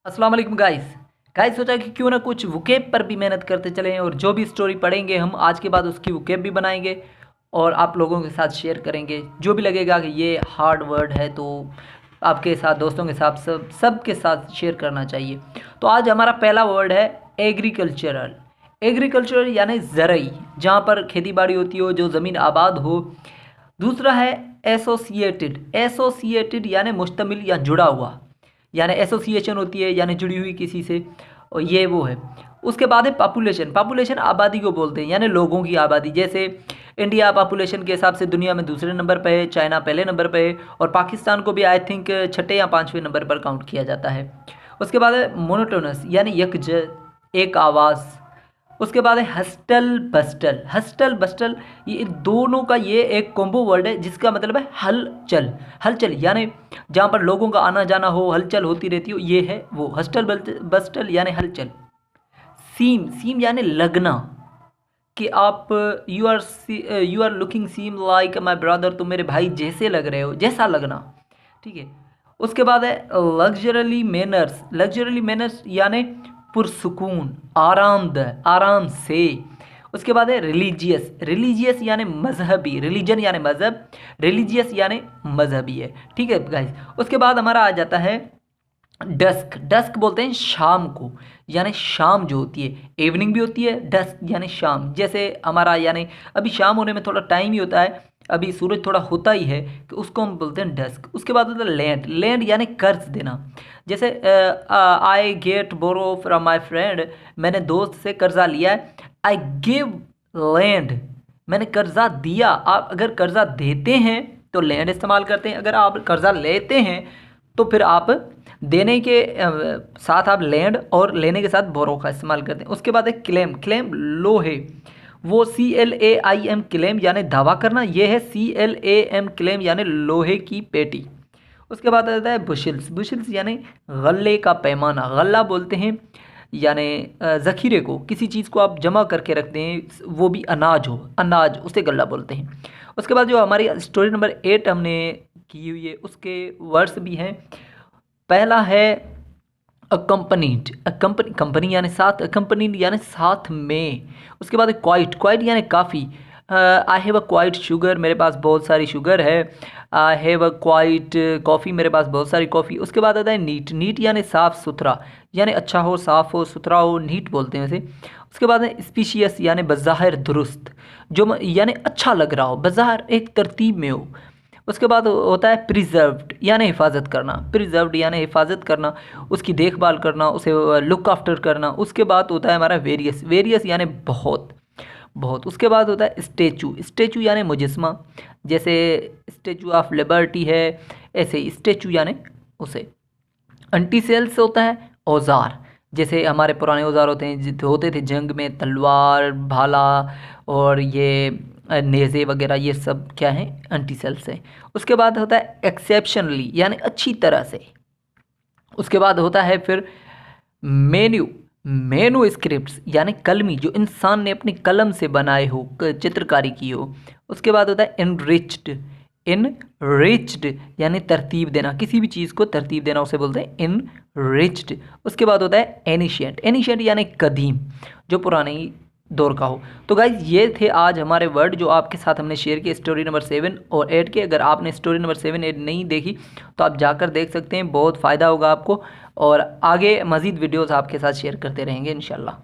अस्सलाम वालेकुम guys. Guys सोचा कि क्यों ना कुछ वुकेब पर भी मेहनत करते चलें और जो भी स्टोरी पढ़ेंगे हम आज के बाद उसकी वुकेब भी बनाएंगे और आप लोगों के साथ शेयर करेंगे। जो भी लगेगा कि ये हार्ड वर्ड है तो आपके साथ दोस्तों के साथ सबके साथ शेयर करना चाहिए। तो आज हमारा पहला वर्ड है एग्रीकल्चरल। एग्रीकल्चरल यानी ज़रई, जहाँ पर खेती बाड़ी होती हो, जो ज़मीन आबाद हो। दूसरा है एसोसिएटेड। एसोसिएटेड यानी मुश्तमिल या जुड़ा हुआ, यानी एसोसिएशन होती है यानी जुड़ी हुई किसी से, और ये वो है। उसके बाद है पॉपुलेशन। पॉपुलेशन आबादी को बोलते हैं, यानी लोगों की आबादी। जैसे इंडिया पॉपुलेशन के हिसाब से दुनिया में दूसरे नंबर पे है, चाइना पहले नंबर पे है और पाकिस्तान को भी आई थिंक छठे या पाँचवें नंबर पर काउंट किया जाता है। उसके बाद है मोनोटोनस यानी यकज, एक आवाज़। उसके बाद है हस्टल बस्टल। हस्टल बस्टल ये दोनों का ये एक कॉम्बो वर्ड है जिसका मतलब है हलचल। हलचल यानी जहाँ पर लोगों का आना जाना हो, हलचल होती रहती हो, ये है वो हस्टल बस्टल यानी हलचल। सीम। सीम यानी लगना, कि आप you are looking seem like my brother, तो मेरे भाई जैसे लग रहे हो, जैसा लगना। ठीक है। उसके बाद है लग्जरली मैनर्स। लग्जरली मैनर्स यानी पुरसुकून, आरामदेह, आराम से। उसके बाद है रिलीजियस। रिलीजियस यानी मजहबी, रिलीजन यानी मजहब, रिलीजियस यानी मजहबी है। ठीक है गाइस। उसके बाद हमारा आ जाता है डस्क। डस्क बोलते हैं शाम को, यानी शाम जो होती है, इवनिंग भी होती है, डस्क यानी शाम। जैसे हमारा यानी अभी शाम होने में थोड़ा टाइम ही होता है, अभी सूरज थोड़ा होता ही है, कि उसको हम बोलते हैं डस्क। उसके बाद होता है लैंड। लैंड यानी कर्ज देना। जैसे I get borrow from my friend, मैंने दोस्त से कर्जा लिया है। आई गिव लैंड, मैंने कर्जा दिया। आप अगर कर्जा देते हैं तो लैंड इस्तेमाल करते हैं, अगर आप कर्जा लेते हैं तो फिर आप देने के साथ आप लैंड और लेने के साथ बोरो का इस्तेमाल करते हैं। उसके बाद है क्लेम। क्लेम लोहे, वो CLAIM क्लेम यानी दावा करना, ये है CLAM क्लेम यानी लोहे की पेटी। उसके बाद आता है बुशल्स। बुशल्स यानी गले का पैमाना, गला बोलते हैं यानी ज़ख़ीरे को, किसी चीज़ को आप जमा करके रखते हैं, वो भी अनाज हो, अनाज, उसे गला बोलते हैं। उसके बाद जो हमारी स्टोरी नंबर 8 हमने की हुई है उसके वर्ड्स भी हैं। पहला है अकम्पनीड। कंपनी यानी साथ, अकम्पनीड यानी साथ में। उसके बाद क्वाइट। क्वाइट यानी काफ़ी। I have a quite sugar, मेरे पास बहुत सारी शुगर है। I have a quite coffee, मेरे पास बहुत सारी कॉफ़ी। उसके बाद आता है नीट। नीट यानी साफ़ सुथरा, यानी अच्छा हो, साफ़ हो, सुथरा हो, नीट बोलते हैं वैसे। उसके बाद है स्पीशियस यानी बज़ाहिर दुरुस्त, जो यानी अच्छा लग रहा हो, बज़ाहिर एक तरतीब में हो। उसके बाद होता है प्रिजर्व्ड यानी हिफाजत करना। प्रिजर्व्ड यानी हिफाजत करना, उसकी देखभाल करना, उसे लुक आफ्टर करना। उसके बाद होता है हमारा वेरियस। वेरियस यानी बहुत, बहुत। उसके बाद होता है स्टेचू। स्टेचू यानी मुजस्मा, जैसे स्टेचू ऑफ लिबर्टी है, ऐसे स्टेचू यानी उसे। अंटी सेल्स होता है औज़ार, जैसे हमारे पुराने औज़ार होते हैं, होते थे जंग में, तलवार, भाला और ये नेज़े वगैरह, ये सब क्या है, अंटी सेल्स हैं। उसके बाद होता है एक्सेप्शनली यानी अच्छी तरह से। उसके बाद होता है फिर मेन्यू। मेनू स्क्रिप्ट्स यानी कलमी, जो इंसान ने अपनी कलम से बनाए हो, चित्रकारी की हो। उसके बाद होता है इनरिच्ड। इनरिच्ड यानी तरतीब देना, किसी भी चीज़ को तरतीब देना, उसे बोलते हैं इनरिच्ड। उसके बाद होता है एनिशिएंट। एनिशिएंट यानी कदीम, जो पुराने दौर का हो। तो गाइज ये थे आज हमारे वर्ड जो आपके साथ हमने शेयर किए स्टोरी नंबर 7 और 8 के। अगर आपने स्टोरी नंबर 7 8 नहीं देखी तो आप जाकर देख सकते हैं, बहुत फ़ायदा होगा आपको, और आगे मज़ीद वीडियोज़ आपके साथ शेयर करते रहेंगे इंशाल्लाह।